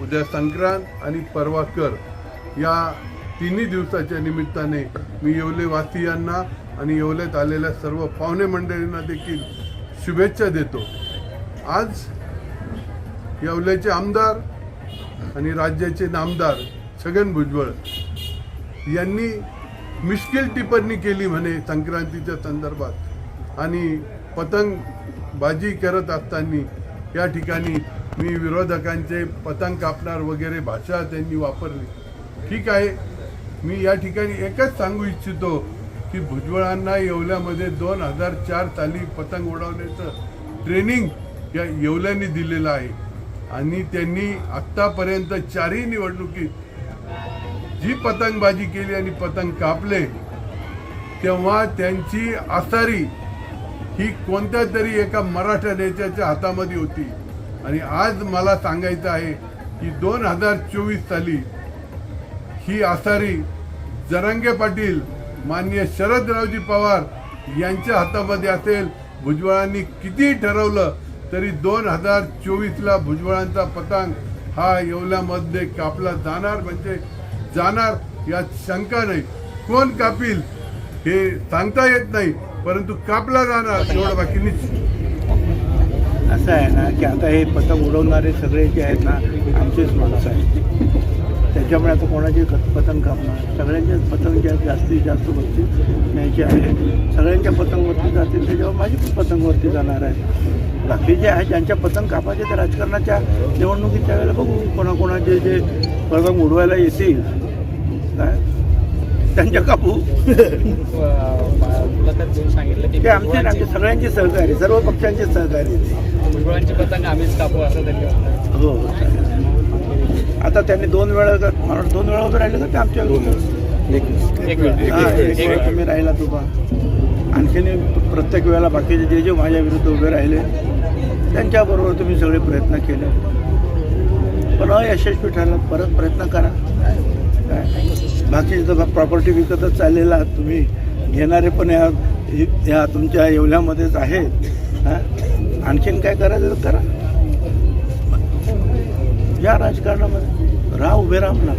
उद्या संक्रांत आणि परवा कर या तिन्ही दिवसाच्या निमित्ताने मी येवलेवासियांना आणि येवल्यात आलेल्या सर्व पाहुणे मंडळींना देखील शुभेच्छा देतो। आज येवल्याचे आमदार आणि राज्याचे नामदार छगन भुजबळ यांनी मिश्किल टिप्पणी केली म्हणे संक्रांतीच्या संदर्भात आणि पतंगबाजी करत असताना या ठिकाणी मी विरोधकांचे पतंग कापणार वगैरे भाषा त्यांनी वापरली। ठीक आहे, मी या ठिकाणी एकच सांगू इच्छितो की भुजबळांना येवल्यामध्ये 2004 साली पतंग उडवण्याचं ट्रेनिंग या येवल्याने दिलेलं आहे आणि त्यांनी आत्तापर्यंत 4ही निवडणुकीत जी पतंगबाजी केली आणि पतंग कापले तेव्हा त्यांची आसारी ही कोणत्या तरी एका मराठा नेत्याच्या हातामध्ये होती आणि आज मला सांगायचं आहे की 2024 साली ही आसारी जरांगे पाटील माननीय शरदरावजी पवार यांच्या हातामध्ये असेल। भुजबळांनी किती ठरवलं तरी 2024ला भुजबळांचा पतंग हा येवल्यामध्ये कापला जाणार म्हणजे जाणार यात शंका नाही। कोण कापील हे सांगता येत नाही परंतु कापला जाणार एवढं बाकी निश्चित। असं आहे ना की आता हे पतंग उडवणारे सगळे जे आहेत ना आमचेच माणसं आहेत, त्याच्यामुळे आता कोणाचे पतंग कापणार, सगळ्यांच्याच पतंग ज्या जास्तीत जास्त वरती न्यायचे आहे, सगळ्यांच्या पतंगवरती जातील त्याच्यावर माझी पण पतंगवरती जाणार आहे। बाकी जे आहे ज्यांच्या पतंग कापायचे त्या राजकारणाच्या निवडणुकीच्या वेळेला बघू कोणाकोणाचे जे पतंग उडवायला येतील काय त्यांच्या कापू ते आमचे सगळ्यांचे सहकारी, सर्व पक्षांचे सहकारी, भुजबळांची पतंग आम्हीच कापू असं त्यांनी हो। आता त्यांनी 2 वेळा उभे राहिले तर ते आमच्या एक वेळ तुम्ही राहिला तुका आणखीन प्रत्येक वेळेला बाकीचे जे माझ्या विरुद्ध उभे राहिले त्यांच्याबरोबर तुम्ही सगळे प्रयत्न केले पण अयशस्वी ठरला। परत प्रयत्न करा। काय बाकीचं प्रॉपर्टी विकतच चाललेला आहात तुम्ही, घेणारे पण या तुमच्या येवल्यामध्येच आहेत। आणखीन काय करायचं तर करा, या राजकारणामध्ये राहा, उभे राहा म्हणा,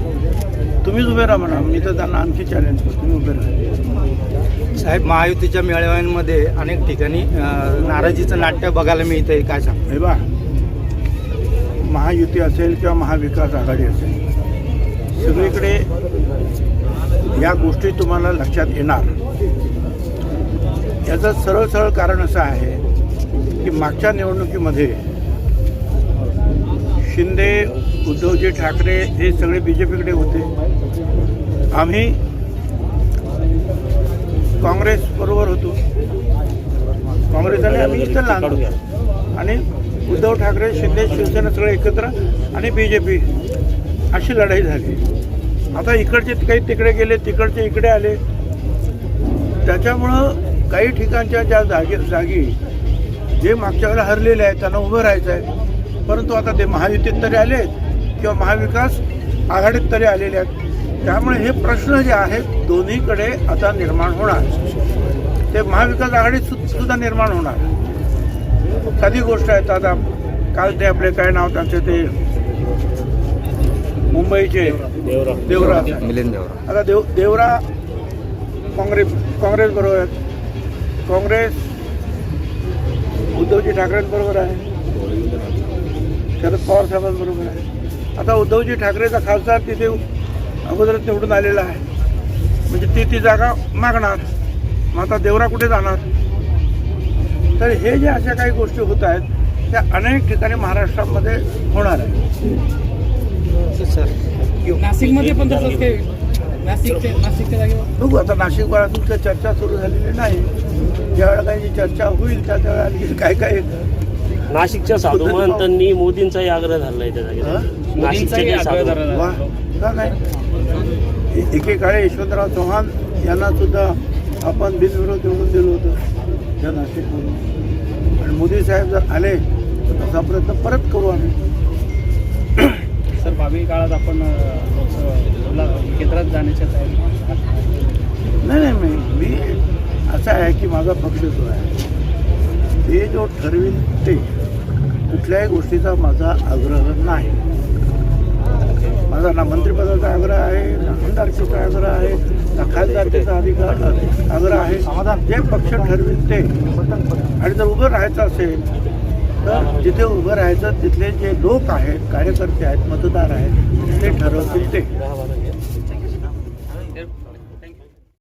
तुम्हीच उभे राहा म्हणा, मी तर त्यांना आणखी चॅलेंज करतो तुम्ही उभे राहा। साहेब, महायुतीच्या मेळाव्यांमध्ये अनेक ठिकाणी नाराजीचं नाट्य बघायला मिळतं आहे, काय सांग? हे बा, महायुती असेल किंवा महाविकास आघाडी असेल सगळीकडे या गोष्टी तुम्हाला लक्षात येणार। याचं सरळ कारण असं आहे की मागच्या निवडणुकीमध्ये शिंदे, उद्धवजी ठाकरे हे सगळे BJPकडे होते, आम्ही काँग्रेस बरोबर होतो, काँग्रेसने आम्ही इथं लागलो आणि उद्धव ठाकरे, शिंदे, शिवसेना सगळे एकत्र आणि BJP अशी लढाई झाली। आता इकडचे काही तिकडे गेले, तिकडचे इकडे आले, त्याच्यामुळं काही ठिकाणच्या ज्या जागी जे मागच्या वेळेला हरलेले आहेत त्यांना उभं राहायचं आहे, परंतु आता ते महायुतीत तरी आलेत किंवा महाविकास आघाडीत तरी आलेले आहेत, त्यामुळे हे प्रश्न जे आहेत दोन्हीकडे आता निर्माण होणार, ते महाविकास आघाडीत सुद्धा निर्माण होणार। साधी गोष्ट आहे, आता काल ते आपले काय नाव त्यांचे ते मुंबईचे देवरा, आता देवरा काँग्रेस बरोबर आहेत, काँग्रेस उद्धवजी ठाकरेंबरोबर आहे, शरद पवार साहेबांबरोबर आहे। आता उद्धवजी ठाकरेचा खासदार तिथे अगोदरच निवडून आलेला आहे, म्हणजे ती जागा मागणार, मग आता देवरा कुठे जाणार? तर हे जे अशा काही गोष्टी होत आहेत त्या अनेक ठिकाणी महाराष्ट्रामध्ये होणार आहे। नाशिकमध्ये पण तसंच काही नाशिकच्या जागेवर बघू, आता नाशिक बाळातून काही चर्चा सुरू झालेली नाही, ज्यावेळेला काही चर्चा होईल त्यावेळेला आणखी काय नाशिकच्या साधू महंतांनी मोदींचाही आग्रह धरलाय त्या जागेवर, नाशिकचे साधू का नाही, एकेकाळी यशवंतराव चव्हाण यांना सुद्धा आपण बिनविरोध निवडून दिलं होतं या नाशिकमधून, आणि मोदी साहेब जर आले तर तसा प्रयत्न परत करू आम्ही। सर, भावी काळात आपण केंद्रात जाण्याच्या तयारी? नाही, मी असं आहे की माझा पक्ष जो आहे ते जो ठरविल ते, कुठल्याही गोष्टीचा माझा आग्रह नाही। माझा ना मंत्रिपदाचा आग्रह आहे, ना आमदारकीचा आग्रह आहे, ना खासदारकीचा आग्रह आहे. जे पक्ष ठरविल ते. आणि जर उभं राहायचं असेल तर जिथे उभं राहायचं तिथले जे लोक आहेत, कार्यकर्ते आहेत, मतदार आहेत, ते ठरवतील ते.